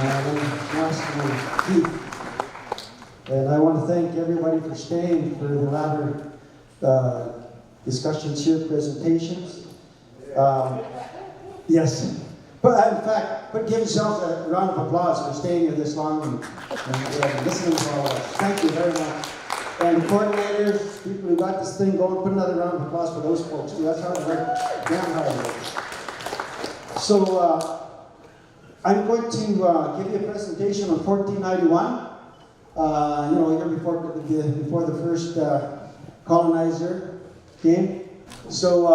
And I want to thank everybody for staying for the latter discussions here, presentations. Yes, but in fact, give yourself a round of applause for staying here this long and listening to all of us. Thank you very much. And the coordinators, people who got this thing going, put another round of applause for those folks too. That's hard work, damn hard work. So I'm going to give you a presentation on 1491. Year before the first colonizer came. So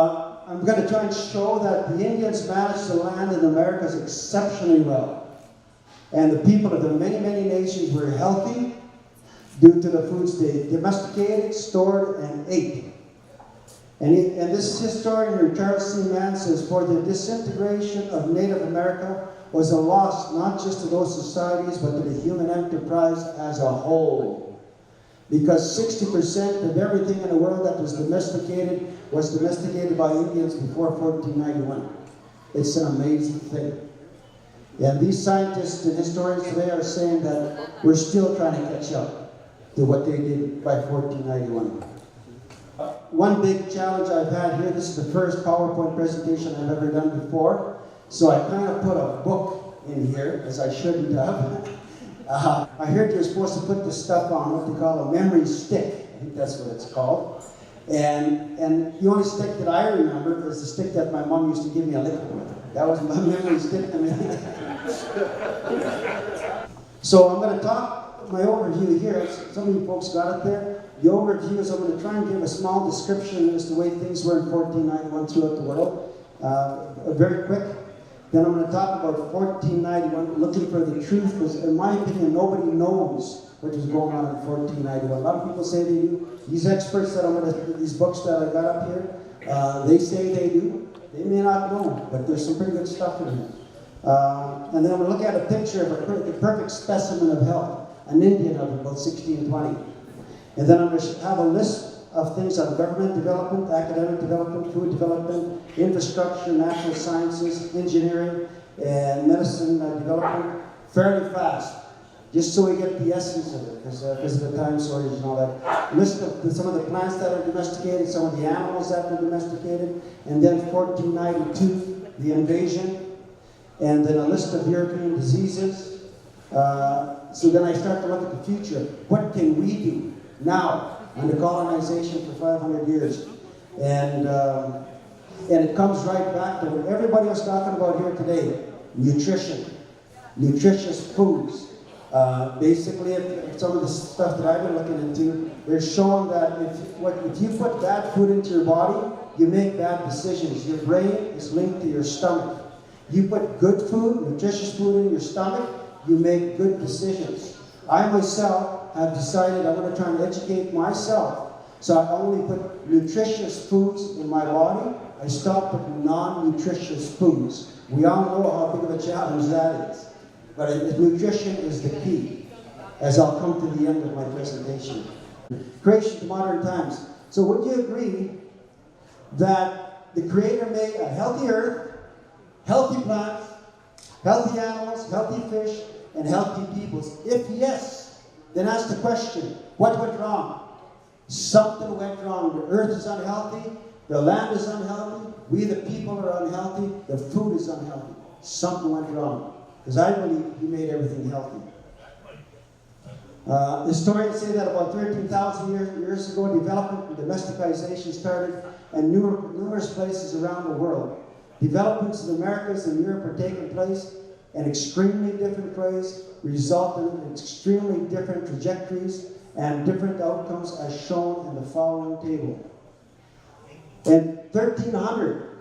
I'm going to try and show that the Indians managed to land in the Americas exceptionally well. And the people of the many, many nations were healthy due to the foods they domesticated, stored, and ate. And this historian, Charles C. Mann, says, for the disintegration of Native America was a loss not just to those societies, but to the human enterprise as a whole. Because 60% of everything in the world that was domesticated by Indians before 1491. It's an amazing thing. And these scientists and historians today are saying that we're still trying to catch up to what they did by 1491. One big challenge I've had here, this is the first PowerPoint presentation I've ever done before, so I kind of put a book in here, as I shouldn't have. I heard you're supposed to put this stuff on what they call a memory stick. I think that's what it's called. And the only stick that I remember is the stick that my mom used to give me a lick with. That was my memory stick. So I'm going to talk my overview here. Some of you folks got it there. The overview is I'm going to try and give a small description as to the way things were in 1491 throughout the world. Very quick. Then I'm going to talk about 1491, looking for the truth, because in my opinion, nobody knows what was going on in 1491. A lot of people say they do. These experts that these books that I got up here, they say they do. They may not know, but there's some pretty good stuff in here. And then I'm going to look at a picture of the perfect specimen of health, an Indian of about 1620. And then I'm going to have a list of things on government development, academic development, food development, infrastructure, natural sciences, engineering, and medicine development fairly fast, just so we get the essence of it, because of the time shortage and all that. List of some of the plants that are domesticated, some of the animals that were domesticated, and then 1492, the invasion, and then a list of European diseases. So then I start to look at the future. What can we do now under colonization for 500 years? And it comes right back to what everybody was talking about here today, nutrition, nutritious foods. Basically, some of the stuff that I've been looking into, they're showing that if you put bad food into your body, you make bad decisions. Your brain is linked to your stomach. You put good food, nutritious food in your stomach, you make good decisions. I myself have decided I'm going to try and educate myself. So I only put nutritious foods in my body. I stop putting non-nutritious foods. We all know how big of a challenge that is. But nutrition is the key, as I'll come to the end of my presentation. Creation to modern times. So would you agree that the Creator made a healthy earth, healthy plants, healthy animals, healthy fish, and healthy peoples? If yes, then ask the question, what went wrong? Something went wrong. The earth is unhealthy, the land is unhealthy, we the people are unhealthy, the food is unhealthy. Something went wrong. Because I believe He made everything healthy. Historians say that about 13,000 years ago, development and domestication started in numerous places around the world. Developments in the Americas and Europe are taking place in extremely different ways, resulting in extremely different trajectories and different outcomes as shown in the following table. In 1300,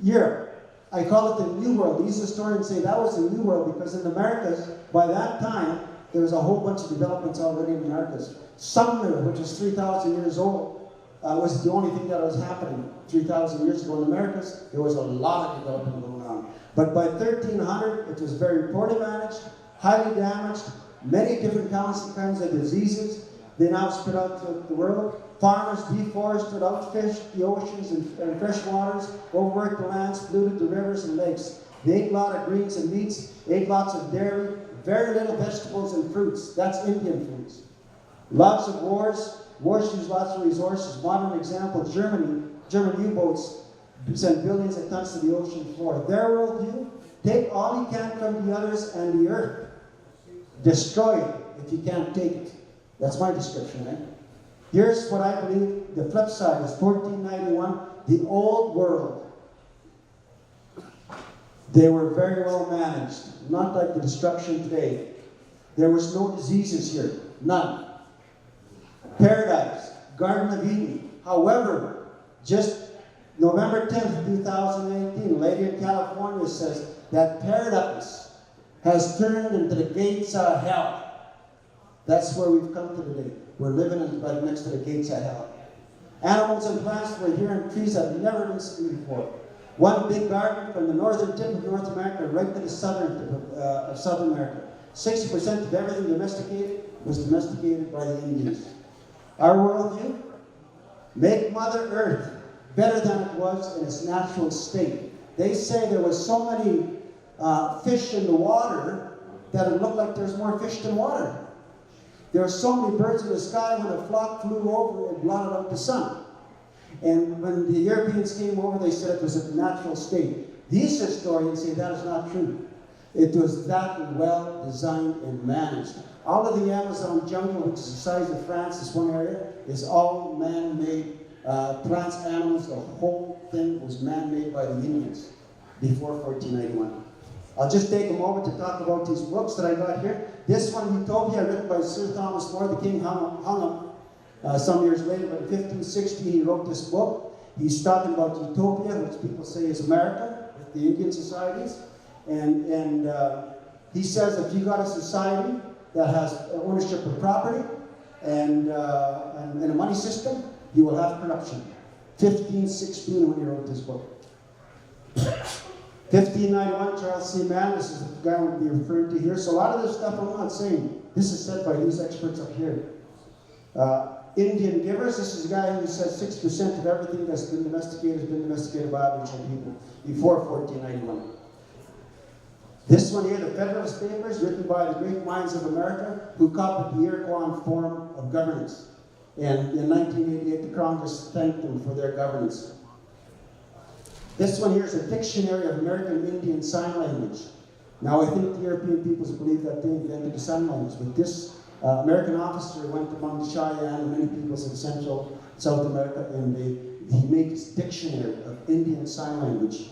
Europe, I call it the New World. These historians say that was the New World because in the Americas, by that time, there was a whole bunch of developments already in the Americas. Sumner, which is 3,000 years old, was the only thing that was happening 3,000 years ago. In the Americas, there was a lot of development going on. But by 1300, it was very poorly managed, highly damaged, many different kinds of diseases. They now spread out to the world. Farmers deforested, outfished the oceans and fresh waters, overworked the lands, polluted the rivers and lakes. They ate a lot of greens and meats, ate lots of dairy, very little vegetables and fruits. That's Indian foods. Lots of wars. Wars use lots of resources. Modern example, German U-boats send billions of tons to the ocean floor. Their worldview, take all you can from the others and the earth. Destroy it if you can't take it. That's my description, right? Here's what I believe the flip side is 1491, the old world. They were very well managed, not like the destruction today. There was no diseases here, none. Paradise, Garden of Eden. However, just November 10th, 2018, a lady in California says that paradise has turned into the gates of hell. That's where we've come to today. We're living right next to the gates of hell. Animals and plants were here in trees that have never been seen before. One big garden from the northern tip of North America right to the southern tip of South America. 60% of everything domesticated was domesticated by the Indians. Our worldview, make Mother Earth better than it was in its natural state. They say there was so many fish in the water that it looked like there's more fish than water. There were so many birds in the sky when a flock flew over and blotted out the sun. And when the Europeans came over, they said it was a natural state. These historians say that is not true. It was that well designed and managed. All of the Amazon jungle, which is the size of France, this one area, is all man-made plants, animals. The whole thing was man-made by the Indians before 1491. I'll just take a moment to talk about these books that I got here. This one, Utopia, written by Sir Thomas More. The king hung him some years later, but in 1560 he wrote this book. He's talking about Utopia, which people say is America, with the Indian societies. And he says if you got a society that has ownership of property and a money system, you will have corruption. 1516 when he wrote this book. 1591, Charles C. Mann, this is the guy I'm going to be referring to here. So a lot of this stuff I'm not saying. This is said by these experts up here. Indian givers, this is a guy who says 6% of everything that's been domesticated has been domesticated by Aboriginal people before 1491. This one here, the Federalist Papers, written by the great minds of America who copied the Iroquois form of governance. And in 1988, the Congress thanked them for their governance. This one here is a dictionary of American Indian Sign Language. Now, I think the European peoples believe that they invented the sign language, but this American officer went among the Cheyenne and many peoples in Central South America, and he made this dictionary of Indian Sign Language.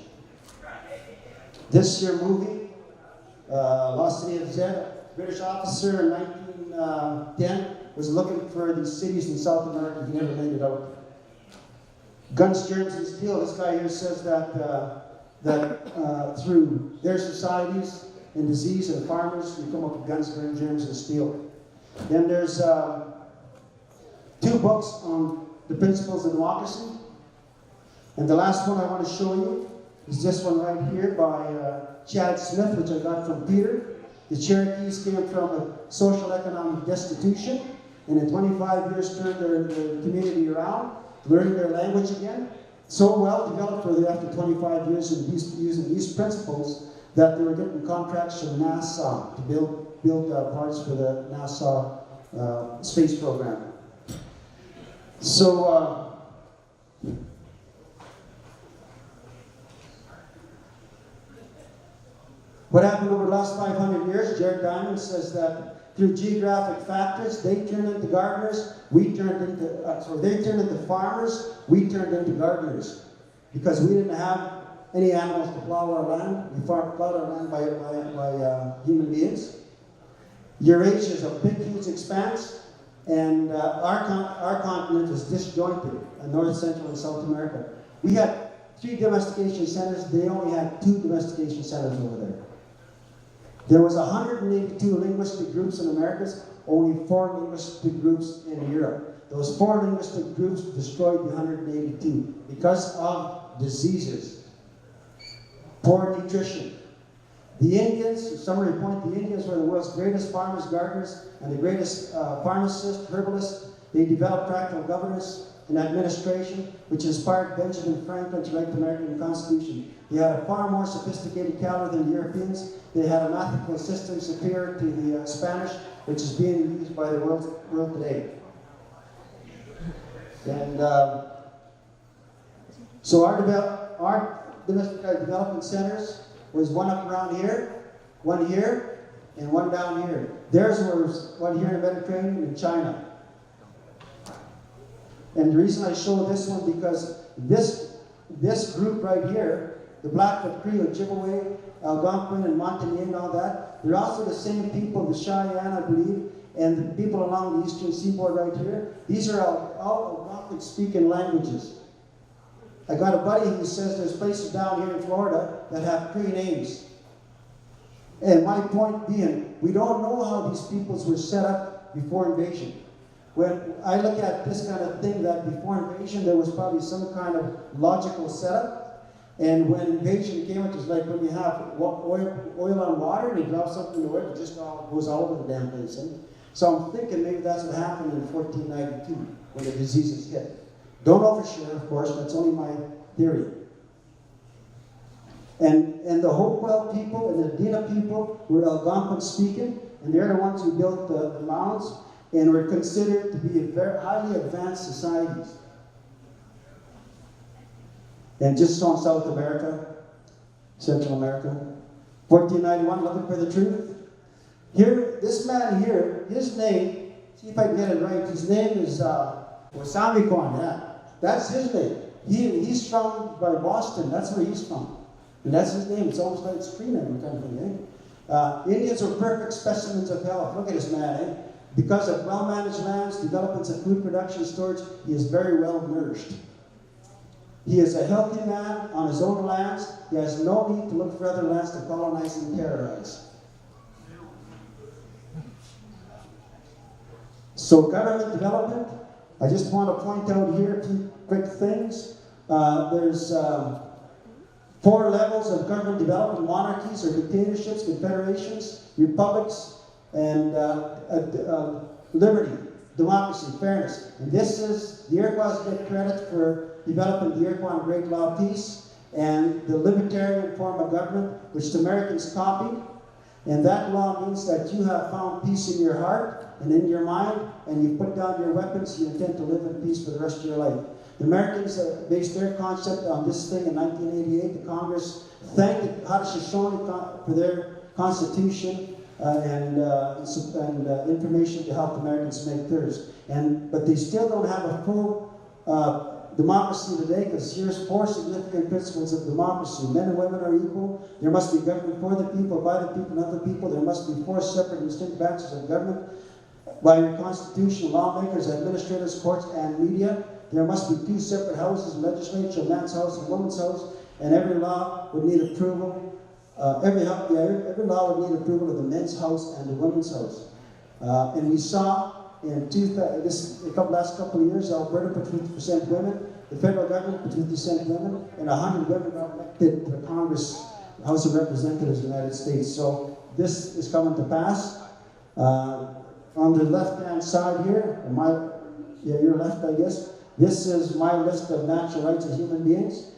This here movie, Lost City of Zed, British officer in 1910 was looking for these cities in South America. He never made it out. Guns, Germs, and Steel. This guy here says that through their societies and disease and farmers, we come up with guns, germs, and steel. Then there's 2 books on the principles of democracy. And the last one I want to show you is this one right here by Chad Smith, which I got from Peter. The Cherokees came from a social economic destitution, and in 25 years turned their community around, learning their language again. So well developed where they, after 25 years of using these principles, that they were getting contracts from NASA to build parts for the NASA space program. So, what happened over the last 500 years? Jared Diamond says that through geographic factors, they turned into gardeners, they turned into farmers, we turned into gardeners. Because we didn't have any animals to plow our land. We plowed our land by human beings. Eurasia is a big, huge expanse, and our continent is disjointed in North, Central, and South America. We had 3 domestication centers. They only had 2 domestication centers over there. There was 182 linguistic groups in Americas, only 4 linguistic groups in Europe. Those 4 linguistic groups destroyed the 182 because of diseases, poor nutrition. The Indians, summary point, the Indians were the world's greatest farmers, gardeners, and the greatest pharmacists, herbalists. They developed practical governance and administration, which inspired Benjamin Franklin to write the American Constitution. They had a far more sophisticated calendar than the Europeans. They had a mathematical system superior to the Spanish, which is being used by the world today. And so our domestic development centers was one up around here, one here, and one down here. Theirs was one here in the Mediterranean and China. And the reason I show this one because this group right here, the Blackfoot Cree, Ojibwe, Algonquin, and Montagnais and all that, they're also the same people, the Cheyenne, I believe, and the people along the eastern seaboard right here. These are all Algonquin-speaking languages. I got a buddy who says there's places down here in Florida that have Cree names. And my point being, we don't know how these peoples were set up before invasion. When I look at this kind of thing, that before invasion there was probably some kind of logical setup. And when invasion came, it was like when you have oil on water and you drop something in the oil, it just all goes all over the damn place. Eh? So I'm thinking maybe that's what happened in 1492 when the diseases hit. Don't know for sure, of course, that's only my theory. And the Hopewell people and the Dina people were Algonquin speaking, and they're the ones who built the mounds and were considered to be very highly advanced societies. And just so in South America, Central America, 1491, looking for the truth. Here, this man here, his name, see if I can get it right, his name is Wasamikwan, yeah. That's his name. He's from by Boston, that's where he's from. And that's his name, it's almost like it's Cree name kind of thing, eh? Indians were perfect specimens of health. Look at this man, eh? Because of well-managed lands, developments of food production storage, he is very well nourished. He is a healthy man on his own lands. He has no need to look for other lands to colonize and terrorize. So government development, I just want to point out here a few quick things. There's 4 levels of government development: monarchies or dictatorships, confederations, republics, and liberty, democracy, fairness. And this is, the Iroquois get credit for developing the Iroquois and Great Law of Peace, and the libertarian form of government, which the Americans copied. And that law means that you have found peace in your heart and in your mind, and you put down your weapons, you intend to live in peace for the rest of your life. The Americans based their concept on this thing in 1988. The Congress thanked the Haudenosaunee for their constitution and information to help Americans make theirs. But they still don't have a full democracy today, because here's 4 significant principles of democracy. Men and women are equal. There must be government for the people, by the people, and of the people. There must be 4 separate and distinct branches of government. By your constitution, lawmakers, administrators, courts, and media. There must be 2 separate houses, legislature, man's house and woman's house, and every law would need approval. Every law would need approval of the men's house and the women's house. And we saw in last couple of years, Alberta put 50% women, the federal government put 50% women, and 100 women got elected to the Congress, House of Representatives of the United States. So this is coming to pass. On the left-hand side here, your left, I guess, this is my list of natural rights of human beings.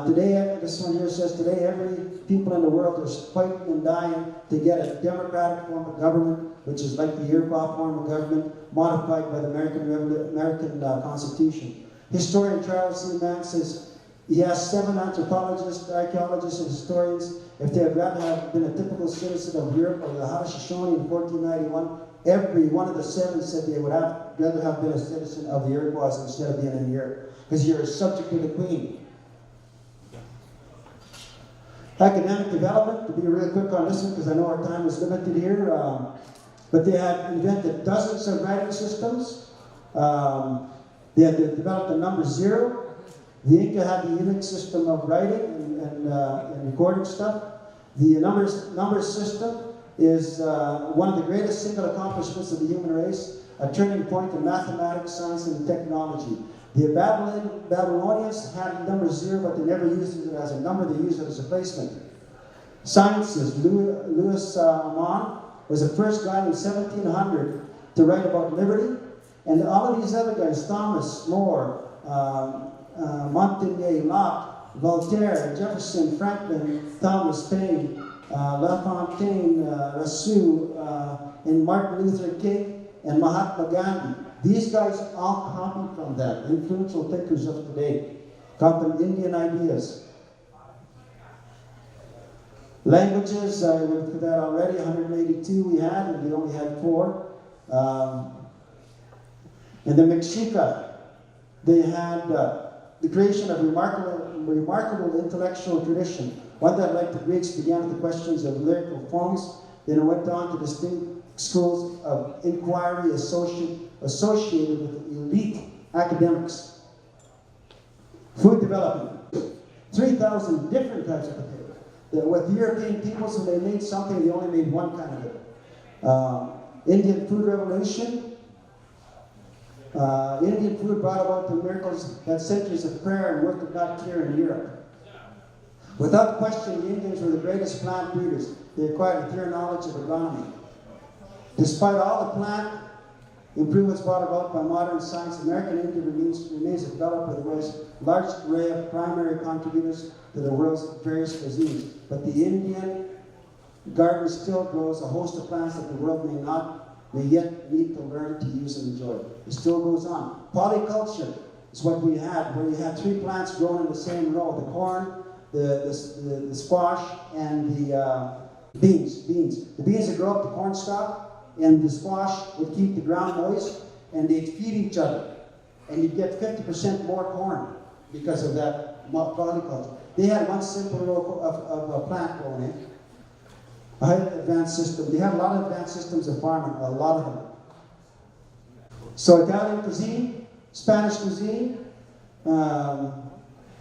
Today, this one here says, today every people in the world is fighting and dying to get a democratic form of government, which is like the Iroquois form of government, modified by the American Constitution. Historian Charles C. Mann says he asked 7 anthropologists, archaeologists, and historians if they had rather have been a typical citizen of Europe or the Haudenosaunee in 1491. Every one of the 7 said they would have rather have been a citizen of the Iroquois instead of being in Europe, because you're subject to the Queen. Academic development, to be real quick on this one, because I know our time is limited here, but they had invented dozens of writing systems. They had developed the number 0. The Inca had the Unix system of writing and recording stuff. The numbers system is one of the greatest single accomplishments of the human race, a turning point in mathematics, science, and technology. The Babylonians had number 0, but they never used it as a number, they used it as a placement. Sciences, Louis Amon was the first guy in 1700 to write about liberty, And all of these other guys, Thomas More, Montaigne, Locke, Voltaire, Jefferson, Franklin, Thomas Paine, LaFontaine, Rousseau, and Martin Luther King, and Mahatma Gandhi. These guys all copied from that, influential thinkers of today. Got them Indian ideas. Languages, I went through that already, 182 we had, and we only had 4. And the Mexica, they had the creation of remarkable intellectual tradition, one that, like the Greeks, began with the questions of lyrical forms, then it went on to distinct schools of inquiry associated with elite academics. Food development, 3,000 different types of potatoes. With European peoples, when they made something, they only made one kind of it. Indian food revolution. Indian food brought about the miracles that centuries of prayer and work did not cure in Europe. Without question, the Indians were the greatest plant breeders. They acquired a clear knowledge of agronomy. Despite all the plant improvements brought about by modern science, American India remains a developer that was a large array of primary contributors to the world's various cuisines. But the Indian garden still grows a host of plants that the world may yet need to learn to use and enjoy. It still goes on. Polyculture is what we had, where you had 3 plants growing in the same row: the corn, the squash, and the beans. The beans would grow up the corn stalk, and the squash would keep the ground moist, and they'd feed each other. And you'd get 50% more corn because of that polyculture. They had one simple row of a plant growing in. A highly advanced system. They had a lot of advanced systems of farming, a lot of them. So Italian cuisine, Spanish cuisine,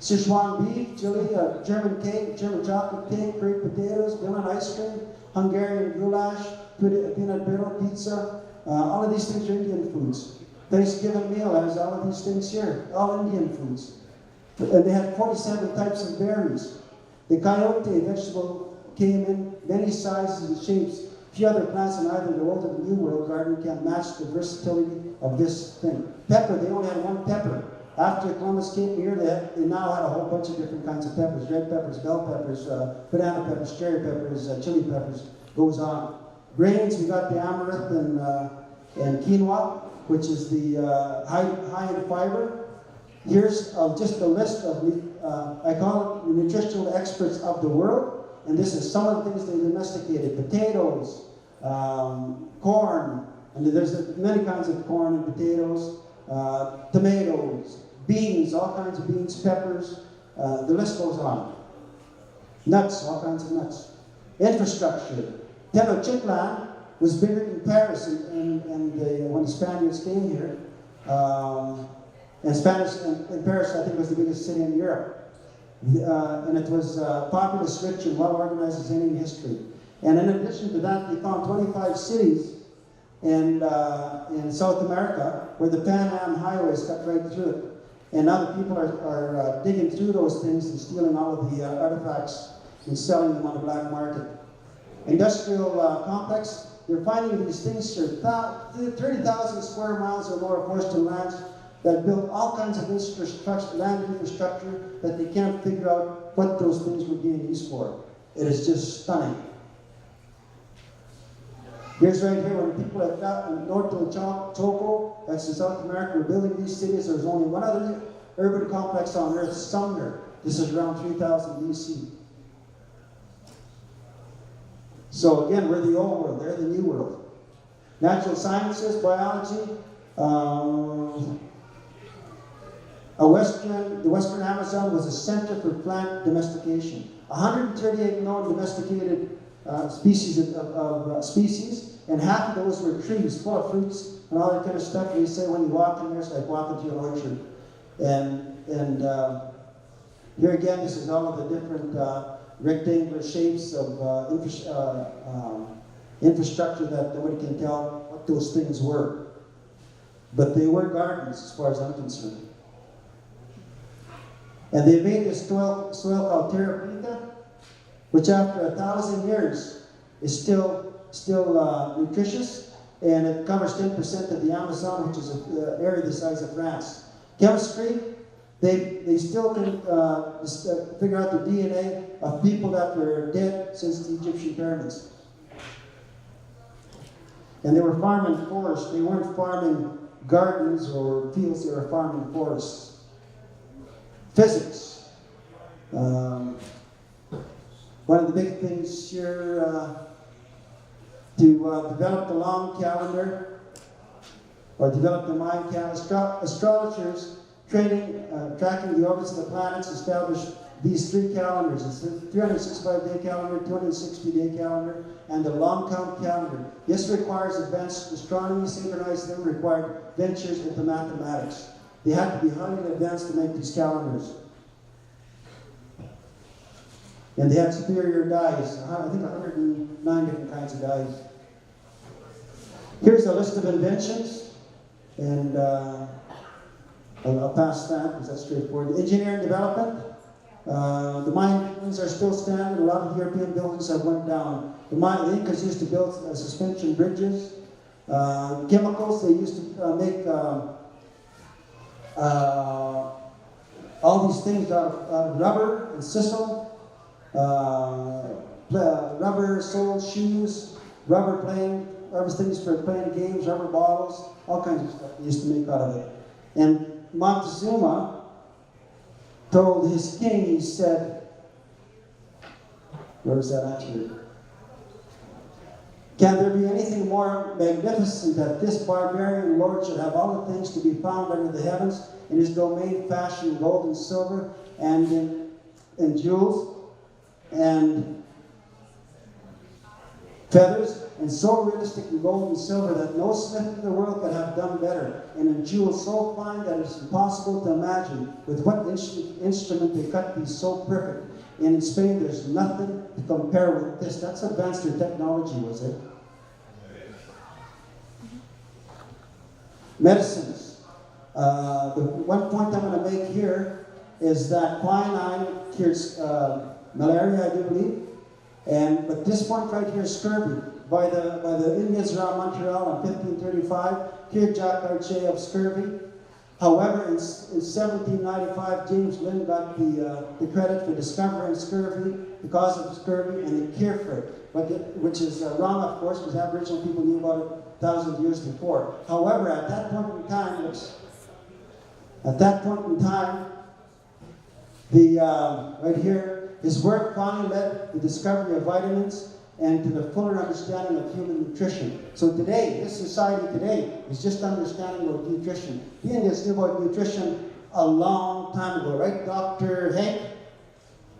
Sichuan beef, chili, German cake, German chocolate cake, baked potatoes, Milan ice cream, Hungarian goulash, peanut brittle, pizza. All of these things are Indian foods. Thanksgiving meal has all of these things here, all Indian foods. And they had 47 types of berries. The coyote vegetable came in many sizes and shapes. Few other plants in either the Old or the New World garden can match the versatility of this thing. Pepper, they only had one pepper. After Columbus came here, they now had a whole bunch of different kinds of peppers. Red peppers, bell peppers, banana peppers, cherry peppers, chili peppers, goes on. Grains, we got the amaranth and quinoa, which is the high in fiber. Here's just a list of, I call it the nutritional experts of the world. And this is some of the things they domesticated: potatoes, corn, and there's many kinds of corn and potatoes, tomatoes, beans, all kinds of beans, peppers, the list goes on. Nuts, all kinds of nuts. Infrastructure. Tenochtitlan was bigger than Paris when the Spaniards came here. And Paris, I think, was the biggest city in Europe. And it was populous, rich, and well organized as any in history. And in addition to that, they found 25 cities in South America where the Pan Am highways cut right through it. And now the people are digging through those things and stealing all of the artifacts and selling them on the black market. Industrial complex, they're finding these things here, 30,000 square miles or more of forested lands that built all kinds of land infrastructure that they can't figure out what those things were being used for. It is just stunning. Here's right here when people at North of Choco, that's in South America, were building these cities. There's only one other urban complex on Earth, Sumner. This is around 3000 BC. So again, we're the old world, they're the new world. Natural sciences, biology, the Western Amazon was a center for plant domestication. 138 known domesticated species of species, and half of those were trees full of fruits and all that kind of stuff. They say when you walk in there, it's like walking through an orchard. And here again, this is all of the different rectangular shapes of infrastructure that nobody can tell what those things were. But they were gardens, as far as I'm concerned. And they made this soil called terra preta, which after 1,000 years is still nutritious. and it covers 10% of the Amazon, which is an area the size of France. Chemistry, they still can figure out the DNA of people that were dead since the Egyptian pyramids. And they were farming forests. They weren't farming gardens or fields, they were farming forests. Physics. One of the big things here to develop the long calendar or develop the Mayan calendar. Astrologers tracking the orbits of the planets established these three calendars. It's the 365-day calendar, 260-day calendar, and the long count calendar. This requires advanced astronomy, synchronized them, required ventures into mathematics. They had to be highly advanced to make these calendars. And they had superior dyes, I think 109 different kinds of dyes. Here's a list of inventions, and I'll pass that because that's straightforward. Engineering development. The Mayan buildings are still standing. A lot of European buildings have went down. The Incas used to build suspension bridges. Chemicals, they used to make all these things out of rubber and sisal, rubber soled shoes, rubber things for playing games, rubber bottles, all kinds of stuff they used to make out of it. And Montezuma told his king, he said, where is that actually? Can there be anything more magnificent that this barbarian lord should have all the things to be found under the heavens in his domain, fashioned gold and silver and in jewels and feathers, and so realistic in gold and silver that no smith in the world could have done better, and in jewels so fine that it's impossible to imagine with what instrument they cut these so perfect. And in Spain, there's nothing to compare with this. That's advanced technology, was it? Medicines. The one point I'm going to make here is that quinine cures malaria, I do believe. But this point right here is scurvy. By the Indians around Montreal in 1535, cured Jacques Cartier of scurvy. However, in 1795, James Lind got the credit for discovering scurvy, the cause of scurvy, and the cure for it, which is wrong, of course, because Aboriginal people knew about it 1,000 years before. However, at that point in time, right here, his work finally led to the discovery of vitamins and to the fuller understanding of human nutrition. So today, this society today is just understanding about nutrition. The Indians knew about nutrition a long time ago, right, Dr. Hank?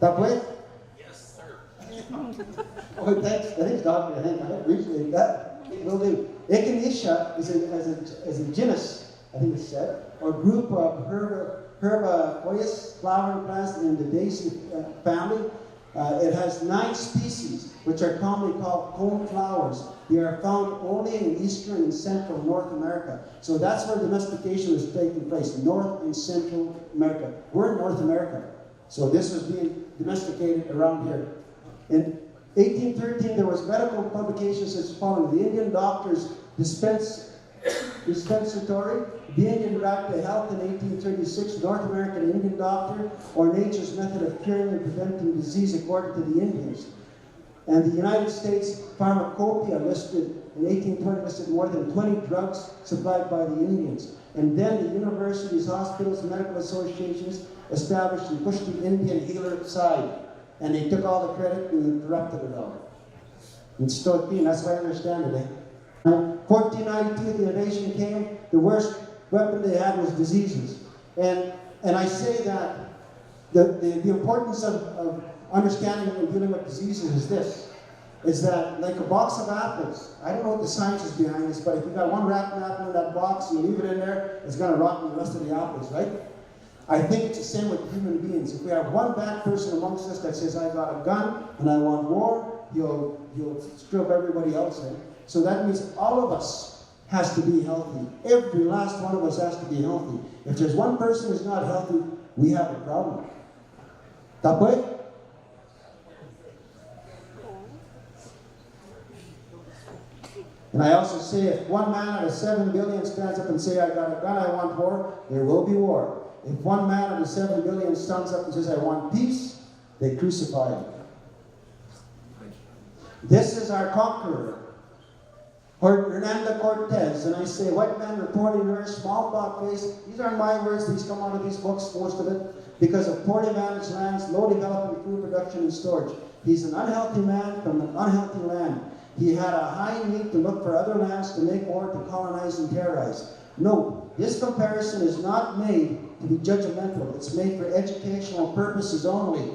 That way? Yes, sir. Oh, thanks, Dr. Hank. I appreciate that. Will do. Echinacea is a genus, I think it's said, or group of herbaceous flowering plants in the daisy family. It has 9 species, which are commonly called cone flowers. They are found only in eastern and central North America. So that's where domestication is taking place, North and Central America. We're in North America. So this was being domesticated around here. In 1813, there was medical publications as following. The Indian doctors dispensatory, the Indian Right to Health in 1836, North American Indian Doctor, or Nature's Method of Curing and Preventing Disease according to the Indians. And the United States Pharmacopoeia listed in 1820 listed more than 20 drugs supplied by the Indians. And then the universities, hospitals, medical associations established and pushed the Indian healer aside. And they took all the credit and corrupted it all. And still clean, that's why I understand it, eh? 1492, the invasion came. The worst weapon they had was diseases. And I say that the importance of understanding and dealing with diseases is this. Is that like a box of apples, I don't know what the science is behind this, but if you got one rotten apple in that box and you leave it in there, it's going to rot the rest of the apples, right? I think it's the same with human beings. If we have one bad person amongst us that says, I got a gun and I want war, he'll strip everybody else in. So that means all of us has to be healthy. Every last one of us has to be healthy. If there's one person who's not healthy, we have a problem. Tapos? And I also say if one man out of 7 billion stands up and say, I got a gun, I want war, there will be war. If one man out of 7 billion stands up and says, I want peace, they crucify him. This is our conqueror, Hernando Cortez. And I say, white man reporting her, small block face. These aren't my words, these come out of these books, most of it, because of poorly managed lands, low development, food production and storage. He's an unhealthy man from an unhealthy land. He had a high need to look for other lands to make war, to colonize and terrorize. No, this comparison is not made to be judgmental. It's made for educational purposes only.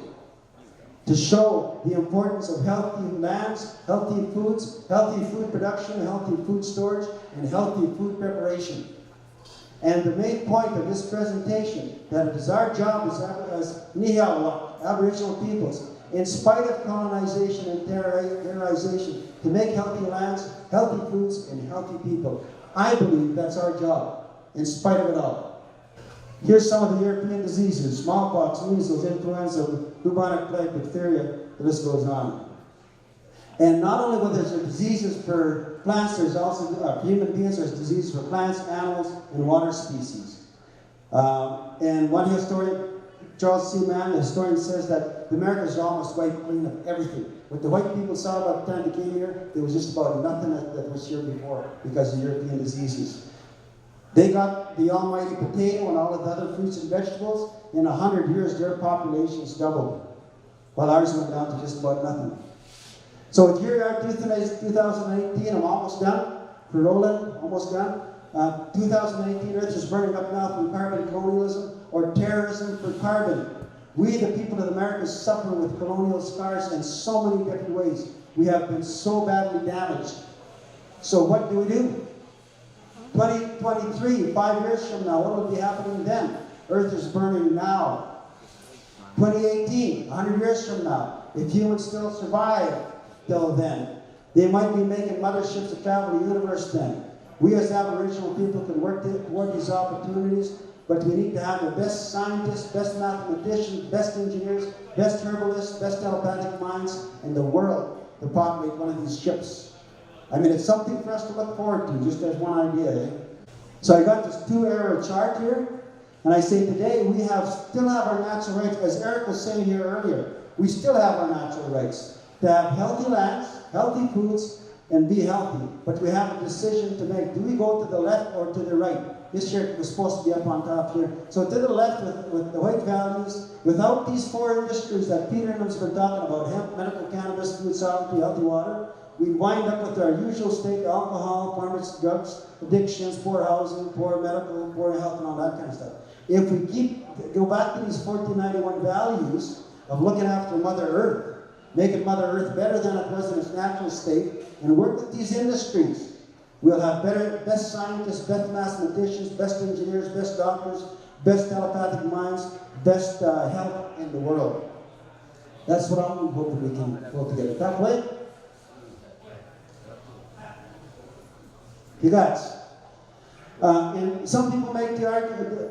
To show the importance of healthy lands, healthy foods, healthy food production, healthy food storage, and healthy food preparation. And the main point of this presentation, that it is our job as Nihawa, Aboriginal peoples, in spite of colonization and terrorization, to make healthy lands, healthy foods, and healthy people. I believe that's our job, in spite of it all. Here's some of the European diseases: smallpox, measles, influenza, bubonic plague, diphtheria, the list goes on. And not only were there diseases for plants, there's also, for human beings, there's diseases for plants, animals, and water species. And one historian, Charles C. Mann, the historian, says that the Americans are almost wiped clean of everything. What the white people saw about the time they came here, there was just about nothing that was here before because of European diseases. They got the almighty potato and all of the other fruits and vegetables. In 100 years, their populations doubled, while ours went down to just about nothing. So here we are, 2018, I'm almost done. For Roland, almost done. 2018, Earth is burning up now from carbon colonialism or terrorism for carbon. We, the people of America, suffer with colonial scars in so many different ways. We have been so badly damaged. So what do we do? 2023, 5 years from now, what will be happening then? Earth is burning now. 2018, 100 years from now, if humans still survive till then, they might be making motherships to travel the universe then. We as Aboriginal people can work toward these opportunities, but we need to have the best scientists, best mathematicians, best engineers, best herbalists, best telepathic minds in the world to populate one of these ships. I mean, it's something for us to look forward to, just as one idea. Eh? So I got this 2-era chart here, and I say today we still have our natural rights, as Eric was saying here earlier. We still have our natural rights to have healthy lands, healthy foods, and be healthy. But we have a decision to make. Do we go to the left or to the right? This shirt was supposed to be up on top here. So to the left with the white values, without these 4 industries that Peter and has been talking about, hemp, medical cannabis, food sovereignty, healthy water, we wind up with our usual state: alcohol, pharmacy, drugs, addictions, poor housing, poor medical, poor health, and all that kind of stuff. If we go back to these 1491 values of looking after Mother Earth, making Mother Earth better than it was in its natural state, and work with these industries, we'll have best scientists, best mathematicians, best engineers, best doctors, best telepathic minds, best health in the world. That's what I'm hoping we can pull together. That way? You guys. And some people make the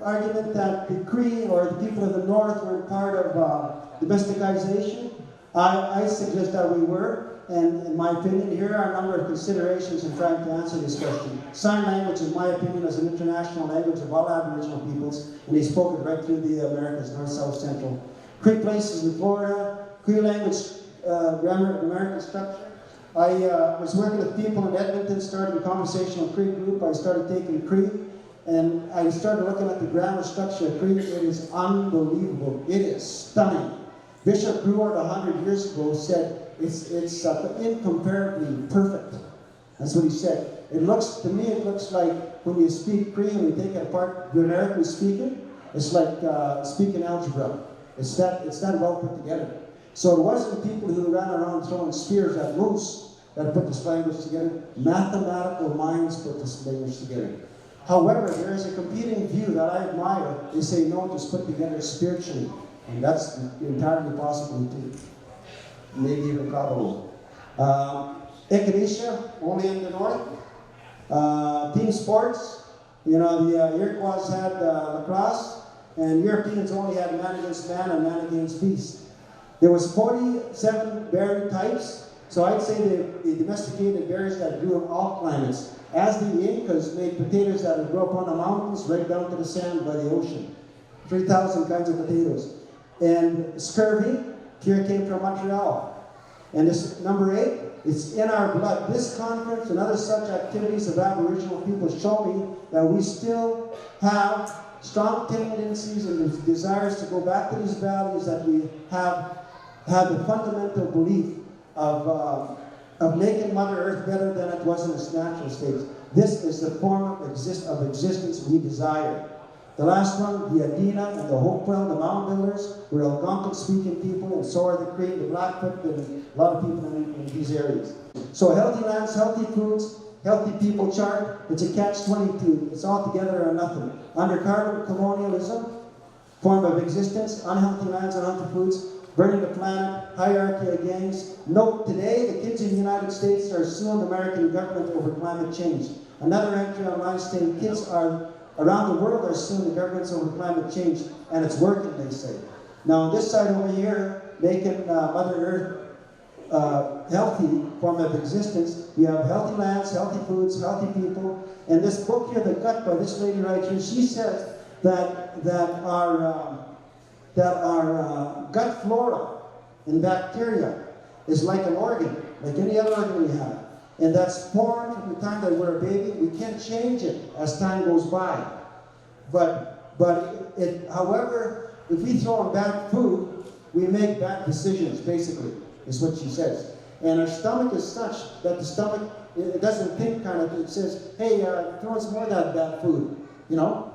argument that the Cree or the people of the North were part of domesticization. I suggest that we were, and in my opinion, here are a number of considerations in trying to answer this question. Sign language, in my opinion, is an international language of all Aboriginal peoples, and they spoke it right through the Americas, North, South, Central. Cree places in Florida, Cree language, grammar, American structure. I was working with people in Edmonton, started a conversational Cree group. I started taking Cree, and I started looking at the grammar structure of Cree. It is unbelievable. It is stunning. Bishop Brewer 100 years ago said it's incomparably perfect. That's what he said. To me, it looks like when you speak Cree and we take it apart, numerically speaking, it's like speaking algebra. It's that well put together. So it wasn't people who ran around throwing spears at moose that put this language together. Mathematical minds put this language together. However, there is a competing view that I admire. They say, no, just put together spiritually. And that's entirely possible too. Maybe even probable. Echinacea, only in the north. Team sports, the Iroquois had lacrosse, and Europeans only had man against man and man against beast. There was 47 varied types, So I'd say they domesticated berries that grew in all climates, as the Incas made potatoes that would grow up on the mountains right down to the sand by the ocean. 3,000 kinds of potatoes. And scurvy, here came from Montreal. And this number 8, it's in our blood. This conference and other such activities of Aboriginal people show me that we still have strong tendencies and desires to go back to these values, that we have the fundamental belief of making Mother Earth better than it was in its natural state. This is the form of existence we desire. The last one, the Adina and the Hopewell, the Mound Builders, were Algonquin-speaking people, and so are the Cree, the Blackfoot, and a lot of people in these areas. So healthy lands, healthy foods, healthy people chart, it's a catch-22. It's all together or nothing. Under colonialism, form of existence, unhealthy lands, unhealthy foods, burning the planet, hierarchy of gangs. Note, today, the kids in the United States are suing the American government over climate change. Another entry online stating kids around the world are suing the governments over climate change, and it's working, they say. Now, on this side over here, making Mother Earth healthy form of existence, we have healthy lands, healthy foods, healthy people. And this book here, The Gut, by this lady right here, she says that our gut flora and bacteria is like an organ, like any other organ we have. And that's formed from the time that we're a baby. We can't change it as time goes by. However, if we throw in bad food, we make bad decisions, basically, is what she says. And our stomach is such that the stomach, it doesn't think kind of, it says, hey, throw in some more of that bad food, you know?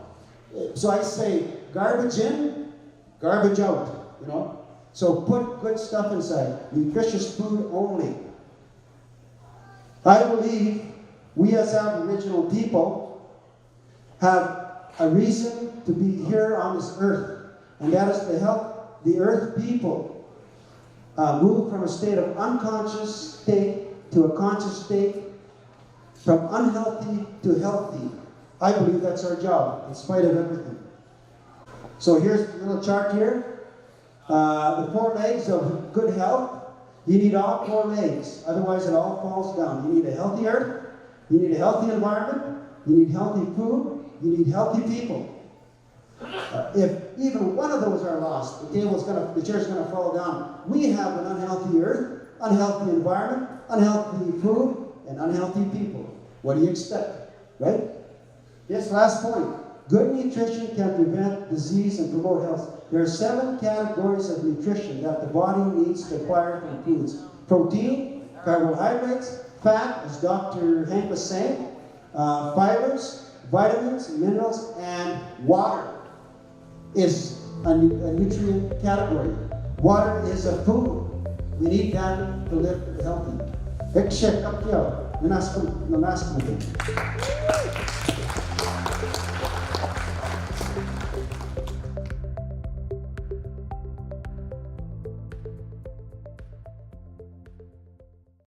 So I say, garbage in, garbage out, you know? So put good stuff inside, nutritious food only. I believe we as Aboriginal people have a reason to be here on this earth, and that is to help the earth people move from a state of unconscious state to a conscious state, from unhealthy to healthy. I believe that's our job, in spite of everything. So here's a little chart here. The 4 legs of good health. You need all 4 legs, otherwise it all falls down. You need a healthy earth, you need a healthy environment, you need healthy food, you need healthy people. If even one of those are lost, the chair's gonna fall down. We have an unhealthy earth, unhealthy environment, unhealthy food, and unhealthy people. What do you expect, right? Yes, last point. Good nutrition can prevent disease and promote health. There are 7 categories of nutrition that the body needs to acquire from foods. Protein, carbohydrates, fat, as Dr. Hank was saying, fibers, vitamins, minerals, and water is a nutrient category. Water is a food. We need that to live healthy. Check up here.